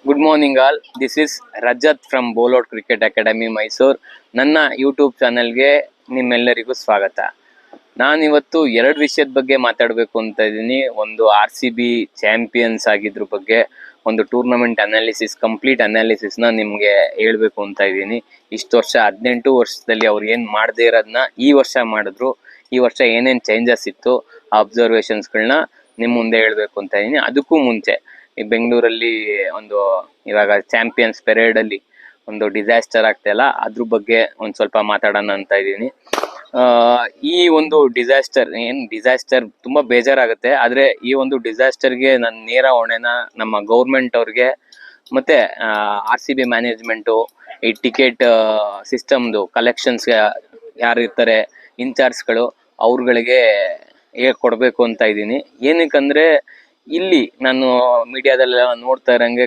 Good morning all. This is Rajat from ಬೋಲೋಡ್ cricket academy Mysuru. ನನ್ನ YouTube ಚಾನಲ್ಗೆ ನಿಮ್ಮೆಲ್ಲರಿಗೂ ಸ್ವಾಗತ. ನಾನಿವತ್ತು ಎರಡು ವಿಷಯದ ಬಗ್ಗೆ ಮಾತಾಡಬೇಕು ಅಂತ ಇದ್ದೀನಿ. ಒಂದು RCB ಚಾಂಪಿಯನ್ಸ್ ಆಗಿದ್ರ ಬಗ್ಗೆ, ಒಂದು ಟೂರ್ನಮೆಂಟ್ ಅನಾಲಿಸಿಸ್, ಕಂಪ್ಲೀಟ್ ಅನಾಲಿಸಿಸ್ನ ನಿಮಗೆ ಹೇಳ್ಬೇಕು ಅಂತ ಇದ್ದೀನಿ. ಇಷ್ಟು ವರ್ಷ 18 ವರ್ಷದಲ್ಲಿ ಅವ್ರು ಏನು ಮಾಡದೇ ಇರೋದನ್ನ ಈ ವರ್ಷ ಮಾಡಿದ್ರು. ಈ ವರ್ಷ ಏನೇನು ಚೇಂಜಸ್ ಇತ್ತು ಆ ಅಬ್ಸರ್ವೇಷನ್ಸ್ಗಳನ್ನ ನಿಮ್ಮ ಮುಂದೆ ಹೇಳ್ಬೇಕು ಅಂತ ಇದ್ದೀನಿ. ಅದಕ್ಕೂ ಮುಂಚೆ ಈ ಬೆಂಗಳೂರಲ್ಲಿ ಒಂದು ಇವಾಗ ಚಾಂಪಿಯನ್ಸ್ ಪೆರೇಡ್ ಅಲ್ಲಿ ಒಂದು ಡಿಸಾಸ್ಟರ್ ಆಗ್ತಾಯಿಲ್ಲ, ಅದ್ರ ಬಗ್ಗೆ ಒಂದು ಸ್ವಲ್ಪ ಮಾತಾಡೋಣ ಅಂತ ಇದ್ದೀನಿ. ಈ ಒಂದು ಡಿಸಾಸ್ಟರ್ ತುಂಬಾ ಬೇಜಾರಾಗುತ್ತೆ. ಆದ್ರೆ ಈ ಒಂದು ಡಿಸಾಸ್ಟರ್ಗೆ ನನ್ನ ನೇರ ಹೊಣೆನ ನಮ್ಮ ಗೌರ್ಮೆಂಟ್ ಅವ್ರಿಗೆ ಮತ್ತೆ RCB ಮ್ಯಾನೇಜ್ಮೆಂಟು, ಈ ಟಿಕೆಟ್ ಸಿಸ್ಟಮ್ದು ಕಲೆಕ್ಷನ್ಸ್ ಯಾರು ಇರ್ತಾರೆ ಇನ್ಚಾರ್ಜ್ಗಳು, ಅವ್ರುಗಳಿಗೆ ಕೊಡಬೇಕು ಅಂತ ಇದ್ದೀನಿ. ಏನಕ್ಕಂದ್ರೆ ಇಲ್ಲಿ ನಾನು ಮೀಡಿಯಾದಲ್ಲೆಲ್ಲ ನೋಡ್ತಾ ಇರೋಂಗೆ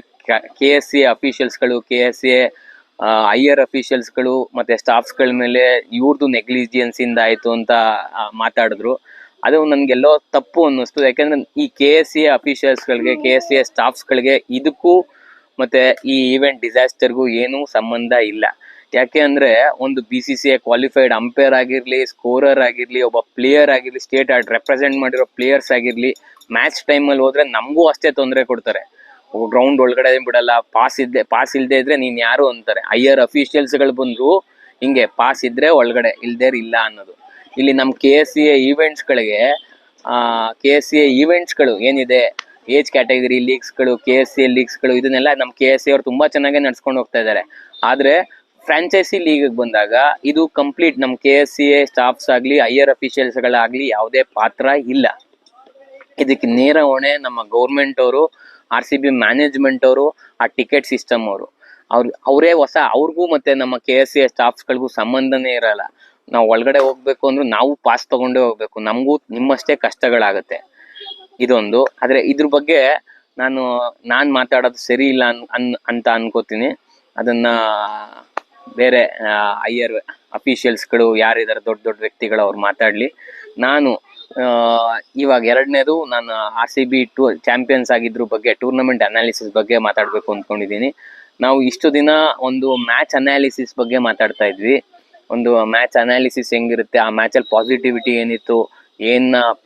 KSCA ಅಫಿಷಿಯಲ್ಸ್ಗಳು, KSCA ಹೈಯರ್ ಅಫಿಷಿಯಲ್ಸ್ಗಳು ಮತ್ತೆ ಸ್ಟಾಫ್ಸ್ಗಳ ಮೇಲೆ ಇವ್ರದ್ದು ನೆಗ್ಲಿಜಿಯನ್ಸ್ ಇಂದ ಆಯ್ತು ಅಂತ ಮಾತಾಡಿದ್ರು. ಅದು ನನ್ಗೆಲ್ಲೋ ತಪ್ಪು ಅನ್ನಿಸ್ತು. ಯಾಕಂದ್ರೆ ಈ KSCA ಅಫಿಷಿಯಲ್ಸ್ಗಳಿಗೆ, KSCA ಸ್ಟಾಫ್ಸ್ಗಳಿಗೆ ಇದಕ್ಕೂ ಮತ್ತೆ ಈ ಈವೆಂಟ್ ಡಿಸಾಸ್ಟರ್ಗೂ ಏನೂ ಸಂಬಂಧ ಇಲ್ಲ. ಯಾಕೆ ಅಂದ್ರೆ ಒಂದು BCCI ಕ್ವಾಲಿಫೈಡ್ ಅಂಪೈರ್ ಆಗಿರ್ಲಿ, ಸ್ಕೋರರ್ ಆಗಿರ್ಲಿ, ಒಬ್ಬ ಪ್ಲೇಯರ್ ಆಗಿರ್ಲಿ, ಸ್ಟೇಟ್ ರೆಪ್ರೆಸೆಂಟ್ ಮಾಡಿರೋ ಪ್ಲೇಯರ್ಸ್ ಆಗಿರ್ಲಿ, ಮ್ಯಾಚ್ ಟೈಮಲ್ಲಿ ಹೋದ್ರೆ ನಮಗೂ ಅಷ್ಟೇ ತೊಂದರೆ ಕೊಡ್ತಾರೆ. ಗ್ರೌಂಡ್ ಒಳಗಡೆ ಬಿಡಲ್ಲ, ಪಾಸ್ ಇಲ್ದೇ ಇದ್ರೆ ನೀನ್ ಯಾರು ಅಂತಾರೆ. ಹೈಯರ್ ಅಫಿಷಿಯಲ್ಸ್ಗಳು ಬಂದ್ರು ಹಿಂಗೆ ಪಾಸ್ ಇದ್ರೆ ಒಳಗಡೆ, ಇಲ್ದೇ ಇಲ್ಲ ಅನ್ನೋದು. ಇಲ್ಲಿ ನಮ್ಮ KSCA ಈವೆಂಟ್ಸ್ಗಳು ಏನಿದೆ, ಏಜ್ ಕ್ಯಾಟಗರಿ ಲೀಗ್ಸ್ಗಳು, KSCA ಲೀಗ್ಸ್ಗಳು, ಇದನ್ನೆಲ್ಲ ನಮ್ಮ KSCA ಅವ್ರು ತುಂಬಾ ಚೆನ್ನಾಗಿ ನಡ್ಸ್ಕೊಂಡು ಹೋಗ್ತಾ ಇದ್ದಾರೆ. ಆದ್ರೆ ಫ್ರಾಂಚೈಸಿ ಲೀಗ್ ಬಂದಾಗ ಇದು ಕಂಪ್ಲೀಟ್ ನಮ್ಮ KSCA ಸ್ಟಾಫ್ಸ್ ಆಗ್ಲಿ, ಹೈಯರ್ ಅಫಿಷಿಯಲ್ಸ್ಗಳಾಗ್ಲಿ ಯಾವುದೇ ಪಾತ್ರ ಇಲ್ಲ. ಇದಕ್ಕೆ ನೇರ ಹೊಣೆ ನಮ್ಮ ಗೌರ್ಮೆಂಟ್ ಅವರು, RCB ಮ್ಯಾನೇಜ್ಮೆಂಟ್ ಅವರು, ಆ ಟಿಕೆಟ್ ಸಿಸ್ಟಮ್ ಅವರು. ಅವರೇ ಅವ್ರಿಗೂ ಮತ್ತೆ ನಮ್ಮ KSCA ಸ್ಟಾಫ್ಸ್ಗಳಿಗೂ ಸಂಬಂಧನೇ ಇರಲ್ಲ. ನಾವು ಒಳಗಡೆ ಹೋಗ್ಬೇಕು ಅಂದ್ರೆ ನಾವು ಪಾಸ್ ತಗೊಂಡೇ ಹೋಗ್ಬೇಕು, ನಮಗೂ ನಿಮ್ಮಷ್ಟೇ ಕಷ್ಟಗಳಾಗುತ್ತೆ. ಇದೊಂದು. ಆದ್ರೆ ಇದ್ರ ಬಗ್ಗೆ ನಾನು ಮಾತಾಡೋದು ಸರಿ ಇಲ್ಲ ಅಂತ ಅನ್ಕೋತೀನಿ. ಅದನ್ನ ಬೇರೆ ಹೈಯರ್ ಅಫಿಷಿಯಲ್ಸ್ಗಳು ಯಾರಿದ್ದಾರೆ, ದೊಡ್ಡ ದೊಡ್ಡ ವ್ಯಕ್ತಿಗಳು, ಅವ್ರು ಮಾತಾಡ್ಲಿ. ನಾನು ಇವಾಗ ಎರಡನೇದು, ನಾನು RCB ಚಾಂಪಿಯನ್ಸ್ ಆಗಿದ್ರ ಬಗ್ಗೆ, ಟೂರ್ನಮೆಂಟ್ ಅನಾಲಿಸಿಸ್ ಬಗ್ಗೆ ಮಾತಾಡ್ಬೇಕು ಅಂದ್ಕೊಂಡಿದ್ದೀನಿ. ನಾವು ಇಷ್ಟು ದಿನ ಒಂದು ಮ್ಯಾಚ್ ಅನಾಲಿಸಿಸ್ ಬಗ್ಗೆ ಮಾತಾಡ್ತಾ ಇದ್ವಿ. ಒಂದು ಮ್ಯಾಚ್ ಅನಾಲಿಸಿಸ್ ಹೆಂಗಿರುತ್ತೆ, ಆ ಮ್ಯಾಚಲ್ಲಿ ಪಾಸಿಟಿವಿಟಿ ಏನಿತ್ತು,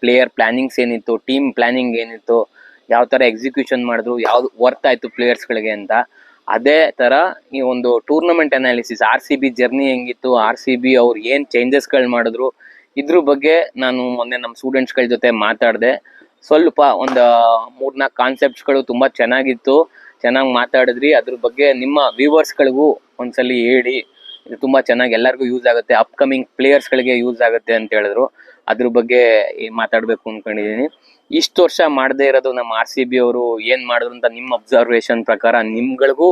ಪ್ಲೇಯರ್ ಪ್ಲಾನಿಂಗ್ಸ್ ಏನಿತ್ತು, ಟೀಮ್ ಪ್ಲಾನಿಂಗ್ ಏನಿತ್ತು, ಯಾವ ಥರ ಎಕ್ಸಿಕ್ಯೂಷನ್ ಮಾಡಿದ್ರು, ಯಾವ್ದು ವರ್ತ್ ಆಯ್ತು ಪ್ಲೇಯರ್ಸ್ಗಳಿಗೆ ಅಂತ. ಅದೇ ಥರ ಈ ಒಂದು ಟೂರ್ನಮೆಂಟ್ ಅನಾಲಿಸಿಸ್, RCB ಜರ್ನಿ ಹೆಂಗಿತ್ತು, RCB ಅವ್ರು ಏನು ಚೇಂಜಸ್ಗಳು ಮಾಡಿದ್ರು, ಇದ್ರ ಬಗ್ಗೆ ನಾನು ಮೊನ್ನೆ ನಮ್ಮ ಸ್ಟೂಡೆಂಟ್ಸ್ಗಳ ಜೊತೆ ಮಾತಾಡಿದೆ. ಸ್ವಲ್ಪ ಒಂದು 3-4 ಕಾನ್ಸೆಪ್ಟ್ಸ್ಗಳು ತುಂಬ ಚೆನ್ನಾಗಿತ್ತು, ಚೆನ್ನಾಗಿ ಮಾತಾಡಿದ್ರಿ. ಅದ್ರ ಬಗ್ಗೆ ನಿಮ್ಮ ವ್ಯೂವರ್ಸ್ಗಳಿಗೂ ಒಂದ್ಸಲಿ ಹೇಳಿ, ಇದು ತುಂಬ ಚೆನ್ನಾಗಿ ಎಲ್ಲರಿಗೂ ಯೂಸ್ ಆಗುತ್ತೆ, ಅಪ್ಕಮಿಂಗ್ ಪ್ಲೇಯರ್ಸ್ಗಳಿಗೆ ಯೂಸ್ ಆಗುತ್ತೆ ಅಂತ ಹೇಳಿದ್ರು. ಅದ್ರ ಬಗ್ಗೆ ಮಾತಾಡಬೇಕು ಅಂದ್ಕೊಂಡಿದ್ದೀನಿ. ಇಷ್ಟು ವರ್ಷ ಮಾಡದೇ ಇರೋದು ನಮ್ಮ RCB ಅವರು ಏನು ಮಾಡಿದ್ರು ಅಂತ ನಿಮ್ಮ ಅಬ್ಸರ್ವೇಷನ್ ಪ್ರಕಾರ, ನಿಮ್ಗಳಿಗೂ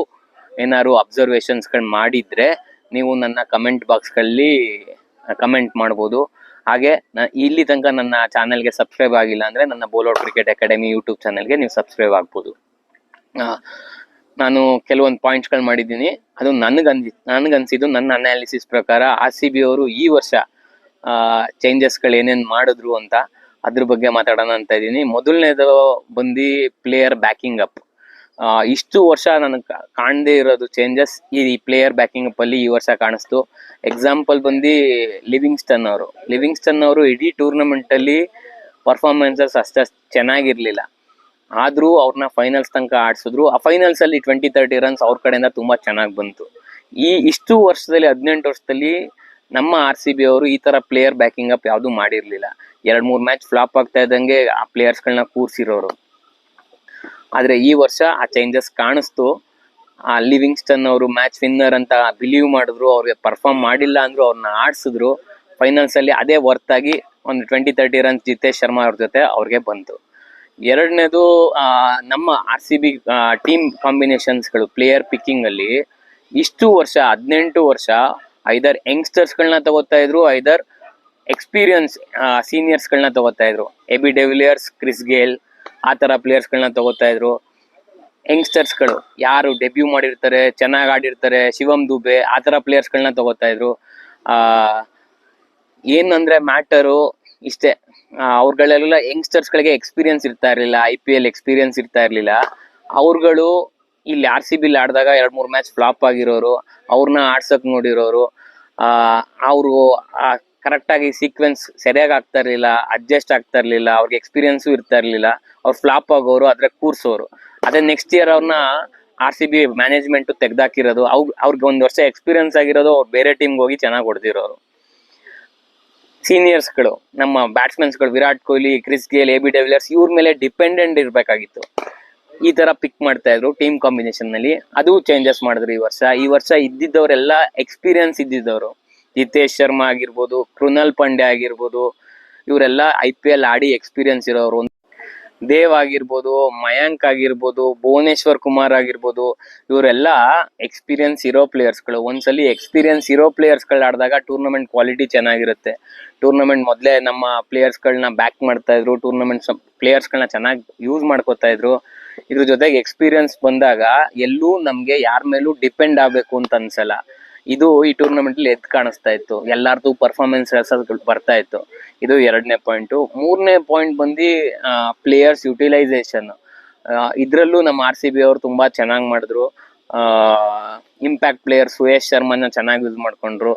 ಏನಾದ್ರು ಅಬ್ಸರ್ವೇಷನ್ಸ್ಗಳು ಮಾಡಿದ್ರೆ ನೀವು ನನ್ನ ಕಮೆಂಟ್ ಬಾಕ್ಸ್ಗಳಲ್ಲಿ ಕಮೆಂಟ್ ಮಾಡ್ಬೋದು. ಹಾಗೆ ಇಲ್ಲಿ ತನಕ ನನ್ನ ಚಾನಲ್ಗೆ ಸಬ್ಸ್ಕ್ರೈಬ್ ಆಗಿಲ್ಲ ಅಂದರೆ ನನ್ನ ಬೋಲೋಡ್ ಕ್ರಿಕೆಟ್ ಅಕಾಡೆಮಿ ಯೂಟ್ಯೂಬ್ ಚಾನಲ್ಗೆ ನೀವು ಸಬ್ಸ್ಕ್ರೈಬ್ ಆಗ್ಬೋದು. ನಾನು ಕೆಲವೊಂದು ಪಾಯಿಂಟ್ಸ್ಗಳು ಮಾಡಿದ್ದೀನಿ, ಅದು ನನಗನ್ಸಿದ್ದು, ನನ್ನ ಅನಾಲಿಸಿಸ್ ಪ್ರಕಾರ RCB ಅವರು ಈ ವರ್ಷ ಚೇಂಜಸ್ಗಳು ಏನೇನು ಮಾಡಿದ್ರು ಅಂತ ಅದ್ರ ಬಗ್ಗೆ ಮಾತಾಡೋಣ ಅಂತ ಇದ್ದೀನಿ. ಮೊದಲನೇದು ಬಂದು ಪ್ಲೇಯರ್ ಬ್ಯಾಕಿಂಗ್ ಅಪ್. ಇಷ್ಟು ವರ್ಷ ನನಗೆ ಕಾಣದೇ ಇರೋದು ಚೇಂಜಸ್ ಈ ಪ್ಲೇಯರ್ ಬ್ಯಾಕಿಂಗ್ ಅಪ್ ಅಲ್ಲಿ ಈ ವರ್ಷ ಕಾಣಿಸ್ತು. ಎಕ್ಸಾಂಪಲ್ ಬಂದು ಲಿವಿಂಗ್ಸ್ಟನ್ ಅವರು ಇಡೀ ಟೂರ್ನಮೆಂಟ್ ಅಲ್ಲಿ ಪರ್ಫಾರ್ಮೆನ್ಸಸ್ ಅಷ್ಟೇ ಚೆನ್ನಾಗಿರ್ಲಿಲ್ಲ, ಆದ್ರೂ ಅವ್ರನ್ನ ಫೈನಲ್ಸ್ ತನಕ ಆಡಿಸಿದ್ರು. ಆ ಫೈನಲ್ಸ್ ಅಲ್ಲಿ 20-30 ರನ್ಸ್ ಅವ್ರ ಕಡೆಯಿಂದ ತುಂಬಾ ಚೆನ್ನಾಗಿ ಬಂತು. ಇಷ್ಟು ವರ್ಷದಲ್ಲಿ 18 ವರ್ಷದಲ್ಲಿ ನಮ್ಮ RCB ಅವರು ಈ ತರ ಪ್ಲೇಯರ್ ಬ್ಯಾಕಿಂಗ್ ಅಪ್ ಯಾವ್ದು ಮಾಡಿರ್ಲಿಲ್ಲ. 2-3 ಮ್ಯಾಚ್ ಫ್ಲಾಪ್ ಆಗ್ತಾ ಇದ್ದಂಗೆ ಆ ಪ್ಲೇಯರ್ಸ್ಗಳನ್ನ ಕೂರ್ಸಿರೋರು. ಆದ್ರೆ ಈ ವರ್ಷ ಆ ಚೇಂಜಸ್ ಕಾಣಿಸ್ತು. ಆ ಲಿವಿಂಗ್ಸ್ಟನ್ ಅವರು ಮ್ಯಾಚ್ ವಿನ್ನರ್ ಅಂತ ಬಿಲೀವ್ ಮಾಡಿದ್ರು, ಅವ್ರಿಗೆ ಪರ್ಫಾರ್ಮ್ ಮಾಡಿಲ್ಲ ಅಂದ್ರು ಅವ್ರನ್ನ ಆಡಿಸಿದ್ರು. ಫೈನಲ್ಸ್ ಅಲ್ಲಿ ಅದೇ ವರ್ತ್ ಆಗಿ ಒಂದು 20-30 ರನ್ಸ್ ಜಿತೇಶ್ ಶರ್ಮಾ ಅವ್ರ ಜೊತೆ ಅವ್ರಿಗೆ ಬಂತು. ಎರಡನೇದು, ನಮ್ಮ RCB ಟೀಮ್ ಕಾಂಬಿನೇಷನ್ಸ್ಗಳು, ಪ್ಲೇಯರ್ ಪಿಕ್ಕಿಂಗ್ ಅಲ್ಲಿ ಇಷ್ಟು ವರ್ಷ 18 ವರ್ಷ ಐದರ್ ಯಂಗ್ಸ್ಟರ್ಸ್ಗಳನ್ನ ತಗೋತಾ ಇದ್ರು, ಐದರ್ ಎಕ್ಸ್ಪೀರಿಯನ್ಸ್ ಸೀನಿಯರ್ಸ್ಗಳನ್ನ ತಗೋತಾ ಇದ್ರು. AB ಡೆವಿಲಿಯರ್ಸ್, ಕ್ರಿಸ್ ಗೇಲ್, ಆ ಥರ ಪ್ಲೇಯರ್ಸ್ಗಳನ್ನ ತಗೋತಾ ಇದ್ರು. ಯಂಗ್ಸ್ಟರ್ಸ್ಗಳು ಯಾರು ಡೆಬ್ಯೂ ಮಾಡಿರ್ತಾರೆ, ಚೆನ್ನಾಗಿ ಆಡಿರ್ತಾರೆ, ಶಿವಮ್ ದುಬೆ, ಆ ಥರ ಪ್ಲೇಯರ್ಸ್ಗಳನ್ನ ತಗೋತಾ ಇದ್ರು. ಏನಂದ್ರೆ ಮ್ಯಾಟರು ಇಷ್ಟೇ, ಅವ್ರುಗಳೆಲ್ಲ ಯಂಗ್ಸ್ಟರ್ಸ್ಗಳಿಗೆ ಎಕ್ಸ್ಪೀರಿಯನ್ಸ್ ಇರ್ತಾ ಇರಲಿಲ್ಲ, IPL ಎಕ್ಸ್ಪೀರಿಯನ್ಸ್ ಇರ್ತಾ ಇರಲಿಲ್ಲ. ಅವ್ರುಗಳು ಇಲ್ಲಿ RCB ಆಡಿದಾಗ 2-3 ಮ್ಯಾಚ್ ಫ್ಲಾಪ್ ಆಗಿರೋರು, ಅವ್ರನ್ನ ಆಡ್ಸಕ್ ನೋಡಿರೋರು, ಅವರು ಕರೆಕ್ಟಾಗಿ ಸೀಕ್ವೆನ್ಸ್ ಸರಿಯಾಗಿ ಆಗ್ತಾ ಇರಲಿಲ್ಲ, ಅಡ್ಜಸ್ಟ್ ಆಗ್ತಾ ಇರಲಿಲ್ಲ, ಅವ್ರಿಗೆ ಎಕ್ಸ್ಪೀರಿಯನ್ಸು ಇರ್ತಾ ಇರಲಿಲ್ಲ, ಅವ್ರು ಫ್ಲಾಪ್ ಆಗೋರು, ಆದ್ರೆ ಕೂರ್ಸೋರು. ಅದೇ ನೆಕ್ಸ್ಟ್ ಇಯರ್ ಅವ್ರನ್ನ RCB ಮ್ಯಾನೇಜ್ಮೆಂಟ್ ತೆಗ್ದಾಕಿರೋದು, ಅವ್ರಿಗೆ 1 ವರ್ಷ ಎಕ್ಸ್ಪೀರಿಯನ್ಸ್ ಆಗಿರೋದು, ಅವ್ರು ಬೇರೆ ಟೀಮ್ಗೆ ಹೋಗಿ ಚೆನ್ನಾಗಿ ಹೊಡೆದಿರೋರು. ಸೀನಿಯರ್ಸ್ಗಳು, ನಮ್ಮ ಬ್ಯಾಟ್ಸ್ಮನ್ಸ್ಗಳು Virat Kohli, Chris Gayle, AB de Villiers ಇವ್ರ ಮೇಲೆ ಡಿಪೆಂಡೆಂಟ್ ಇರಬೇಕಾಗಿತ್ತು. ಈ ತರ ಪಿಕ್ ಮಾಡ್ತಾ ಇದ್ರು ಟೀಮ್ ಕಾಂಬಿನೇಷನ್ ನಲ್ಲಿ. ಅದು ಚೇಂಜಸ್ ಮಾಡಿದ್ರು ಈ ವರ್ಷ ಇದ್ದಿದ್ದವರೆಲ್ಲ ಎಕ್ಸ್ಪೀರಿಯನ್ಸ್ ಇದ್ದಿದ್ದವರು. ಜಿತೇಶ್ ಶರ್ಮಾ ಆಗಿರ್ಬೋದು, ಕೃಣಾಲ್ ಪಾಂಡ್ಯ ಆಗಿರ್ಬೋದು, ಇವರೆಲ್ಲ IPL ಆಡಿ ಎಕ್ಸ್ಪೀರಿಯನ್ಸ್ ಇರೋರು. ದೇವ್ ಆಗಿರ್ಬೋದು, ಮಯಾಂಕ್ ಆಗಿರ್ಬೋದು, ಭುವನೇಶ್ವರ್ ಕುಮಾರ್ ಆಗಿರ್ಬೋದು, ಇವರೆಲ್ಲ ಎಕ್ಸ್ಪೀರಿಯನ್ಸ್ ಇರೋ ಪ್ಲೇಯರ್ಸ್ಗಳು. ಒಂದ್ಸಲಿ ಎಕ್ಸ್ಪೀರಿಯನ್ಸ್ ಇರೋ ಪ್ಲೇಯರ್ಸ್ಗಳು ಆಡಿದಾಗ ಟೂರ್ನಮೆಂಟ್ ಕ್ವಾಲಿಟಿ ಚೆನ್ನಾಗಿರುತ್ತೆ. ಟೂರ್ನಮೆಂಟ್ ಮೊದಲೇ ನಮ್ಮ ಪ್ಲೇಯರ್ಸ್ಗಳನ್ನ ಬ್ಯಾಕ್ ಮಾಡ್ತಾ ಇದ್ರು, ಟೂರ್ನಮೆಂಟ್ ಪ್ಲೇಯರ್ಸ್ಗಳನ್ನ ಚೆನ್ನಾಗಿ ಯೂಸ್ ಮಾಡ್ಕೋತಾ ಇದ್ರು. ಇದ್ರ ಜೊತೆಗೆ ಎಕ್ಸ್ಪೀರಿಯನ್ಸ್ ಬಂದಾಗ ಎಲ್ಲೂ ನಮ್ಗೆ ಯಾರ ಮೇಲೂ ಡಿಪೆಂಡ್ ಆಗ್ಬೇಕು ಅಂತ ಅನ್ಸಲ್ಲ. ಇದು ಈ ಟೂರ್ನಮೆಂಟ್ ಅಲ್ಲಿ ಎದ್ದು ಕಾಣಿಸ್ತಾ ಇತ್ತು. ಎಲ್ಲಾರ್ದು ಪರ್ಫಾರ್ಮೆನ್ಸ್ ಬರ್ತಾ ಇತ್ತು. ಇದು 2ನೇ ಪಾಯಿಂಟ್. 3ನೇ ಪಾಯಿಂಟ್ ಬಂದು ಪ್ಲೇಯರ್ಸ್ ಯುಟಿಲೈಸೇಷನ್. ಇದ್ರಲ್ಲೂ ನಮ್ಮ RCB ಅವರು ತುಂಬಾ ಚೆನ್ನಾಗಿ ಮಾಡಿದ್ರು. ಇಂಪ್ಯಾಕ್ಟ್ ಪ್ಲೇಯರ್ ಸುಯೇಶ್ ಶರ್ಮನ ಚೆನ್ನಾಗಿ ಯೂಸ್ ಮಾಡ್ಕೊಂಡ್ರು.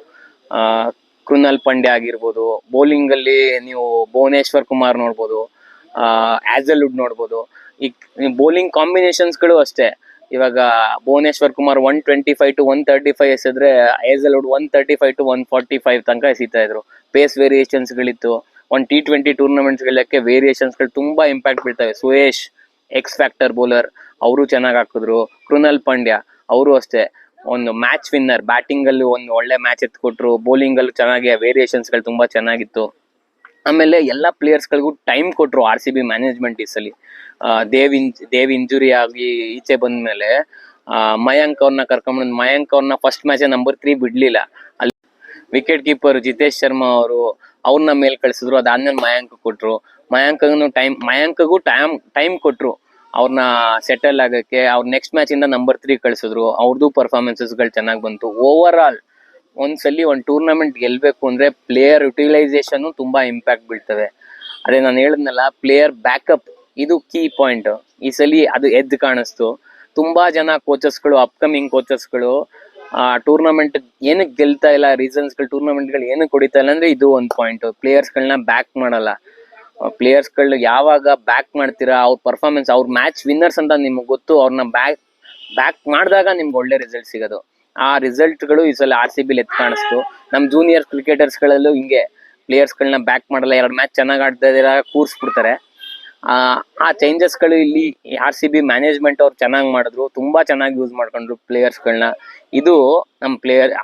ಕೃಣಾಲ್ ಪಾಂಡ್ಯ ಆಗಿರ್ಬೋದು, ಬೌಲಿಂಗ್ ಅಲ್ಲಿ ನೀವು ಭುವನೇಶ್ವರ್ ಕುಮಾರ್ ನೋಡ್ಬೋದು, ಹ್ಯಾಜಲ್ವುಡ್ ನೋಡ್ಬೋದು. ಈ ಬೌಲಿಂಗ್ ಕಾಂಬಿನೇಷನ್ಸ್ಗಳು ಅಷ್ಟೇ. ಇವಾಗ ಭುವನೇಶ್ವರ್ ಕುಮಾರ್ 125 to 135 ಎಸೆದ್ರೆ ಹ್ಯಾಜಲ್ವುಡ್ 135 to 145 ತನಕ ಎಸಿತಾ ಇದ್ರು. ಪೇಸ್ ವೇರಿಯೇಷನ್ಸ್ ಗಳಿತ್ತು. T20 ಟೂರ್ನಮೆಂಟ್ಸ್ ಗಳಕ್ಕೆ ವೇರಿಯೇಷನ್ಸ್ ಗಳು ತುಂಬಾ ಇಂಪ್ಯಾಕ್ಟ್ ಬೀಳ್ತವೆ. ಸುಯೇಶ್ ಎಕ್ಸ್ ಫ್ಯಾಕ್ಟರ್ ಬೌಲರ್, ಅವರು ಚೆನ್ನಾಗಿ ಹಾಕಿದ್ರು. ಕೃಣಾಲ್ ಪಾಂಡ್ಯ ಅವರು ಅಷ್ಟೇ, ಒಂದು ಮ್ಯಾಚ್ ವಿನ್ನರ್. ಬ್ಯಾಟಿಂಗ್ ಅಲ್ಲಿ ಒಂದು ಒಳ್ಳೆ ಮ್ಯಾಚ್ ಎತ್ಕೊಟ್ರು, ಬೌಲಿಂಗ್ ಅಲ್ಲೂ ಚೆನ್ನಾಗಿ ವೇರಿಯೇಷನ್ಸ್ ಗಳು ತುಂಬಾ ಚೆನ್ನಾಗಿತ್ತು. ಆಮೇಲೆ ಎಲ್ಲ ಪ್ಲೇಯರ್ಸ್ ಗಳಿಗೂ ಟೈಮ್ ಕೊಟ್ರು RCB ಮ್ಯಾನೇಜ್ಮೆಂಟ್ ಈ ಸಲಿ. ದೇವ್ ಇಂಜುರಿ ಆಗಿ ಈಚೆ ಬಂದ್ಮೇಲೆ ಮಯಾಂಕ್ ಅವ್ರನ್ನ ಕರ್ಕೊಂಡ್ಬಂದ್, ಮಯಾಂಕ್ ಅವ್ರನ್ನ ಫಸ್ಟ್ ಮ್ಯಾಚ್ ನಂಬರ್ 3 ಬಿಡ್ಲಿಲ್ಲ. ಅಲ್ಲಿ ವಿಕೆಟ್ ಕೀಪರ್ ಜಿತೇಶ್ ಶರ್ಮಾ ಅವ್ರನ್ನ ಮೇಲ್ ಕಳ್ಸಿದ್ರು. ಅದಾದ್ಮೇಲೆ ಮಯಾಂಕ್ ಕೊಟ್ರು. ಮಯಾಂಕ್ಗೂ ಟೈಮ್ ಕೊಟ್ರು ಅವ್ರನ್ನ ಸೆಟಲ್ ಆಗಕ್ಕೆ. ಅವ್ರ ನೆಕ್ಸ್ಟ್ ಮ್ಯಾಚ್ ಇಂದ ನಂಬರ್ 3 ಕಳ್ಸಿದ್ರು. ಅವ್ರದ್ದು ಪರ್ಫಾರ್ಮೆನ್ಸಸ್ ಗಳು ಚೆನ್ನಾಗಿ ಬಂತು. ಓವರ್ ಆಲ್ ಒಂದ್ಸಲಿ ಒಂದು ಟೂರ್ನಮೆಂಟ್ ಗೆಲ್ಬೇಕು ಅಂದ್ರೆ ಪ್ಲೇಯರ್ ಯುಟಿಲೈಸೇಷನ್ ತುಂಬಾ ಇಂಪ್ಯಾಕ್ಟ್ ಬೀಳ್ತವೆ. ಅದೇ ನಾನು ಹೇಳಿದ್ನಲ್ಲ, ಪ್ಲೇಯರ್ ಬ್ಯಾಕಪ್ ಇದು ಕೀ ಪಾಯಿಂಟ್. ಈ ಸಲಿ ಅದು ಎದ್ದು ಕಾಣಿಸ್ತು. ತುಂಬಾ ಜನ ಕೋಚಸ್ಗಳು, ಅಪ್ಕಮಿಂಗ್ ಕೋಚಸ್ಗಳು ಟೂರ್ನಮೆಂಟ್ ಏನಕ್ಕೆ ಗೆಲ್ತಾ ಇಲ್ಲ, ರೀಸನ್ಸ್ಗಳು, ಟೂರ್ನಮೆಂಟ್ಗಳು ಏನಕ್ಕೆ ಹೊಡಿತಾ ಇಲ್ಲ ಅಂದ್ರೆ ಇದು ಒಂದು ಪಾಯಿಂಟ್. ಪ್ಲೇಯರ್ಸ್ಗಳನ್ನ ಬ್ಯಾಕ್ ಮಾಡಲ್ಲ. ಪ್ಲೇಯರ್ಸ್ಗಳು ಯಾವಾಗ ಬ್ಯಾಕ್ ಮಾಡ್ತೀರಾ, ಅವ್ರ ಪರ್ಫಾರ್ಮೆನ್ಸ್, ಅವ್ರ ಮ್ಯಾಚ್ ವಿನ್ನರ್ಸ್ ಅಂತ ನಿಮ್ಗೆ ಗೊತ್ತು, ಅವ್ರನ್ನ ಬ್ಯಾಕ್ ಮಾಡಿದಾಗ ನಿಮ್ಗೆ ಒಳ್ಳೆ ರಿಸಲ್ಟ್ ಸಿಗೋದು. ಆ ರಿಸಲ್ಟ್ಗಳು ಈ ಸಲ RCB ಎದ್ದು ಕಾಣಿಸ್ತು. ನಮ್ಮ ಜೂನಿಯರ್ ಕ್ರಿಕೆಟರ್ಸ್ಗಳಲ್ಲೂ ಹಿಂಗೆ ಪ್ಲೇಯರ್ಸ್ಗಳನ್ನ ಬ್ಯಾಕ್ ಮಾಡಲ್ಲ. 2 ಮ್ಯಾಚ್ ಚೆನ್ನಾಗಿ ಆಡ್ತಾ ಇದ್ದೀರಾ, ಕೂರಿಸ್ಬಿಡ್ತಾರೆ. ಆ ಚೇಂಜಸ್ಗಳು ಇಲ್ಲಿ RCB ಮ್ಯಾನೇಜ್ಮೆಂಟ್ ಅವ್ರು ಚೆನ್ನಾಗಿ ಮಾಡಿದ್ರು. ತುಂಬಾ ಚೆನ್ನಾಗಿ ಯೂಸ್ ಮಾಡ್ಕೊಂಡ್ರು ಪ್ಲೇಯರ್ಸ್ಗಳನ್ನ. ಇದು ನಮ್ಮ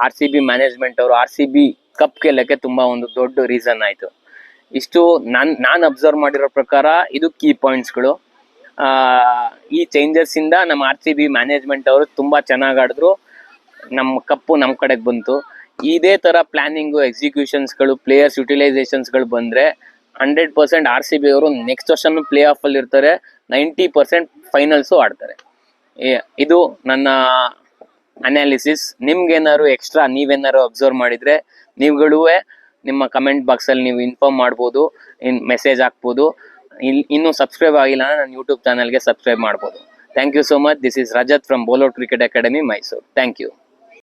RCB ಮ್ಯಾನೇಜ್ಮೆಂಟ್ ಅವರು RCB ಕಪ್ ಗೆಲ್ಲಕ್ಕೆ ತುಂಬಾ ಒಂದು ದೊಡ್ಡ ರೀಸನ್ ಆಯ್ತು. ಇಷ್ಟು ನಾನ್ ಅಬ್ಸರ್ವ್ ಮಾಡಿರೋ ಪ್ರಕಾರ ಇದು ಕೀ ಪಾಯಿಂಟ್ಸ್ಗಳು. ಈ ಚೇಂಜಸ್ ಇಂದ ನಮ್ಮ RCB ಮ್ಯಾನೇಜ್ಮೆಂಟ್ ಅವರು ತುಂಬಾ ಚೆನ್ನಾಗಿ ಆಡಿದ್ರು. ನಮ್ಮ ಕಪ್ಪು ನಮ್ಮ ಕಡೆಗೆ ಬಂತು. ಇದೇ ತರ ಪ್ಲಾನಿಂಗು, ಎಕ್ಸಿಕ್ಯೂಷನ್ಸ್ಗಳು, ಪ್ಲೇಯರ್ಸ್ ಯುಟಿಲೈಸೇಷನ್ಸ್ಗಳು ಬಂದ್ರೆ 100% RCB ಅವರು ನೆಕ್ಸ್ಟ್ ವರ್ಷನೂ ಪ್ಲೇ ಆಫ್ ಅಲ್ಲಿ ಇರ್ತಾರೆ. 90% ಫೈನಲ್ಸು ಆಡ್ತಾರೆ. ಇದು ನನ್ನ ಅನಾಲಿಸಿಸ್. ನಿಮ್ಗೇನಾದ್ರು ಎಕ್ಸ್ಟ್ರಾ ನೀವೇನಾದ್ರು ಅಬ್ಸರ್ವ್ ಮಾಡಿದ್ರೆ ನೀವುಗಳು ನಿಮ್ಮ ಕಮೆಂಟ್ ಬಾಕ್ಸ್ ಅಲ್ಲಿ ನೀವು ಇನ್ಫಾರ್ಮ್ ಮಾಡ್ಬೋದು, ಮೆಸೇಜ್ ಹಾಕ್ಬೋದು. ಇನ್ನೂ ಸಬ್ಸ್ಕ್ರೈಬ್ ಆಗಿಲ್ಲ ಅಂದ್ರೆ ನನ್ನ ಯೂಟ್ಯೂಬ್ ಚಾನಲ್ಗೆ ಸಬ್ಸ್ಕ್ರೈಬ್ ಮಾಡ್ಬೋದು. Thank you so much. This is Rajat from bowler cricket academy, Mysuru. Thank you.